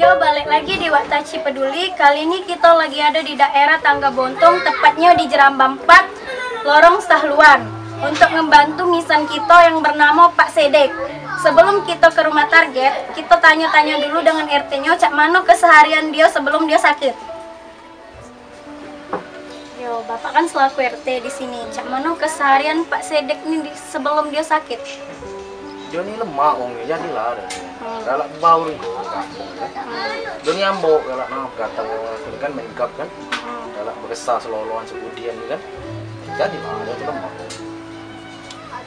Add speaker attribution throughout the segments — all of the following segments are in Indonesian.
Speaker 1: Yo, balik lagi di Waktaci Peduli. Kali ini kita lagi ada di daerah Tangga Bontong, tepatnya di Jerambang 4, Lorong Sahluan, untuk membantu misan kita yang bernama Pak Sedek. Sebelum kita ke rumah target, kita tanya-tanya dulu dengan RT-nya, cak mana keseharian dia sebelum dia sakit. Yo, Bapak kan selaku RT di sini. Cak mana keseharian Pak Sedek ini sebelum dia sakit?
Speaker 2: Dia ni lemak orangnya, jadilah ada. Galak bau ni, dia ni ambok, galak nak gatal kan menggap kan, galak beresah seloloan sebudian ni kan, jadilah ada tu lemak.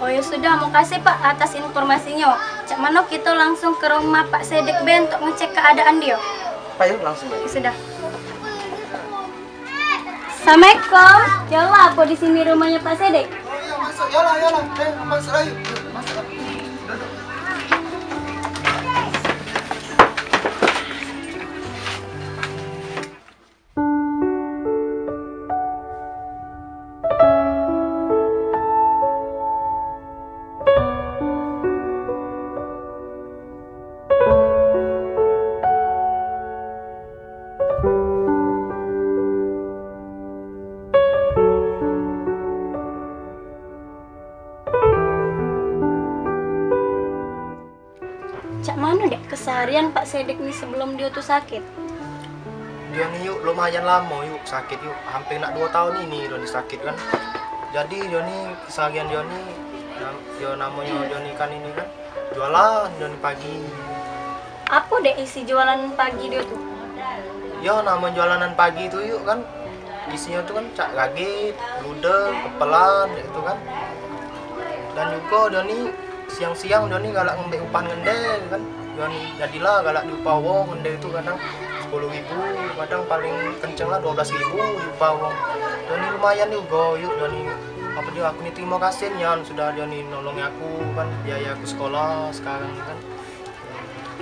Speaker 1: Oh ya sudah, makasih Pak atas informasinya. Cak mana kita langsung ke rumah Pak Sedek Ben untuk ngecek keadaan dia.
Speaker 2: Pak yuk langsung aja.
Speaker 1: Sudah. Assalamualaikum. Jalan apa di sini rumahnya Pak Sedek?
Speaker 2: Masuk, yalah, masuk ayo. Masuk.
Speaker 1: Cak mana dek keseharian Pak Sedek nih sebelum dia tuh sakit?
Speaker 3: Dia nih yuk lumayan lama yuk sakit yuk, hampir nak 2 tahun ini dia sakit kan. Jadi dia nih keseharian dia nih, dia namanya dia nih kan ini kan jualan dia nih pagi.
Speaker 1: Apa dek isi jualan pagi dia tuh?
Speaker 3: Ya nama jualanan pagi itu yuk kan isinya tuh kan cak gagit, gudeg, kepelan gitu kan. Dan juga dia nih siang-siang dia nih galak ngembek upah ngende kan. Dia nih jadilah galak diupah wong ngende itu kadang 10.000, kadang paling kenceng lah 12.000 diupah wong. Dia nih lumayan juga yuk dia nih apa dia aku nih terima kasih Nyan sudah dia nih nolong aku kan biaya aku sekolah sekarang kan.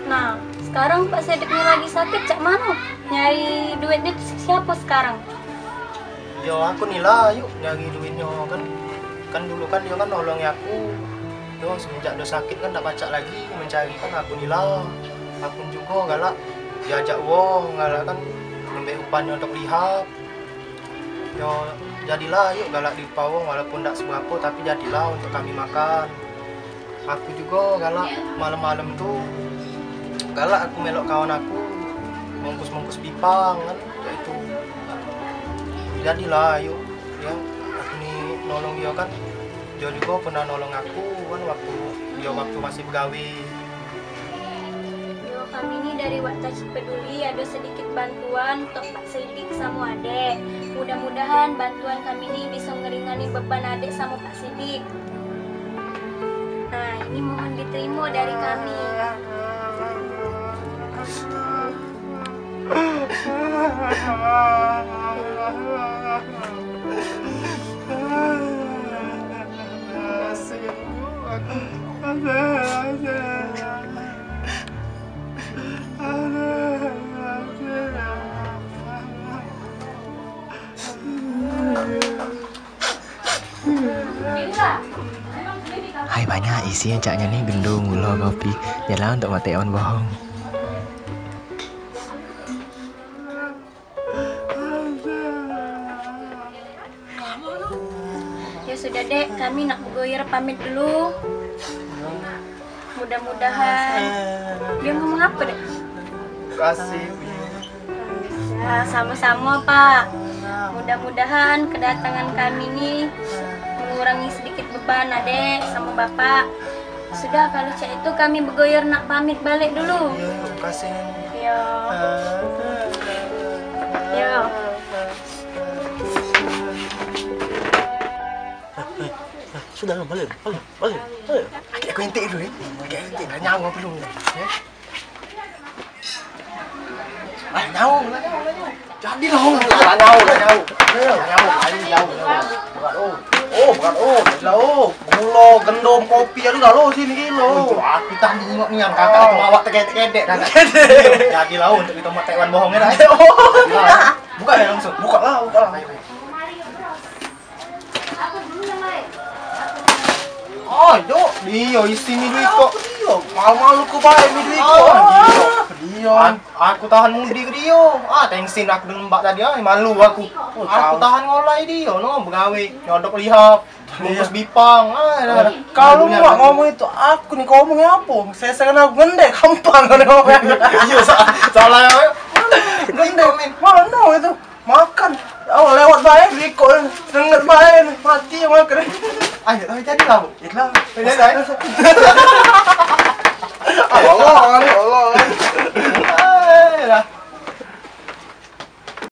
Speaker 1: Nah, sekarang Pak Sedeknya lagi sakit, cak mana? Nyari duitnya tuh siapa sekarang?
Speaker 3: Ya aku nih lah yuk nyari duitnya kan. Kan dulu kan dia kan nolong aku. Yo semenjak dia sakit kan tak pacak lagi mencari kan aku nih lah. Aku juga galak diajak wong galak kan ngambil upahnya untuk lihat. Yo jadilah yuk galak diupah wong walaupun tak seberapa tapi jadilah untuk kami makan. Aku juga galak malam-malam tuh galak aku melok kawan aku mongkus-mongkus pipang kan kayak itu. Jadilah yuk ya aku nih nolong dia kan. Dia juga pernah nolong aku kan waktu masih begawe.
Speaker 1: Yo, kami ini dari Waktaci Peduli ada sedikit bantuan untuk Pak Sedek sama adek. Mudah-mudahan bantuan kami ini bisa ngeringanin beban adek sama Pak Sedek. Nah, ini mohon diterima dari kami.
Speaker 4: Hai banyak isi yang caknya nih gendung, gula, kopi. Jalan untuk mati awan bohong.
Speaker 1: Ya sudah dek, kami nak bergoyer pamit dulu. Mudah-mudahan dia ngomong apa dek?
Speaker 3: Kasih.
Speaker 1: Ya, sama-sama Pak. Mudah-mudahan kedatangan kami ini mengurangi sedikit beban adek sama bapak. Sudah kalau cak itu kami bergoyer nak pamit balik dulu.
Speaker 3: Kasih.
Speaker 1: Yo. Yo.
Speaker 3: Sudah lah balik. Akik aku intik dulu Akik aku intik dah nyawa belum ni. Nyawa. Jadilah orang tak nyawa. Ayo jauh. Bukan gula, gendum, kopi aduh dah lo sini lo. Aku tadi tengok ni yang kakak cuma awak tegedek dah. Jadilah untuk kita mak Taiwan bohongnya dah. Buka ya langsung. Buka lah. Ayo. Oh, yo, dia isi ni duit kok.
Speaker 2: Iya, malu-malu ku bae mi duit ku. Dia.
Speaker 3: Aku tahan mudi ke dia. Tengsin aku dengan mbak tadi malu aku. Aku tahan ngolai dia no begawe nyodok lihap. Bungkus bipang.
Speaker 2: Kalau mak ngomong itu aku nih ngomongnya apa? Saya kan aku ngendek gampang kan ngomongnya.
Speaker 3: Iya salah.
Speaker 2: Ngendek mana itu? Makan. Oh lewat bae riko denger bae mati yang makan.
Speaker 3: Ayo jadi lah.
Speaker 2: Itlah.
Speaker 3: Jadi.
Speaker 2: Allah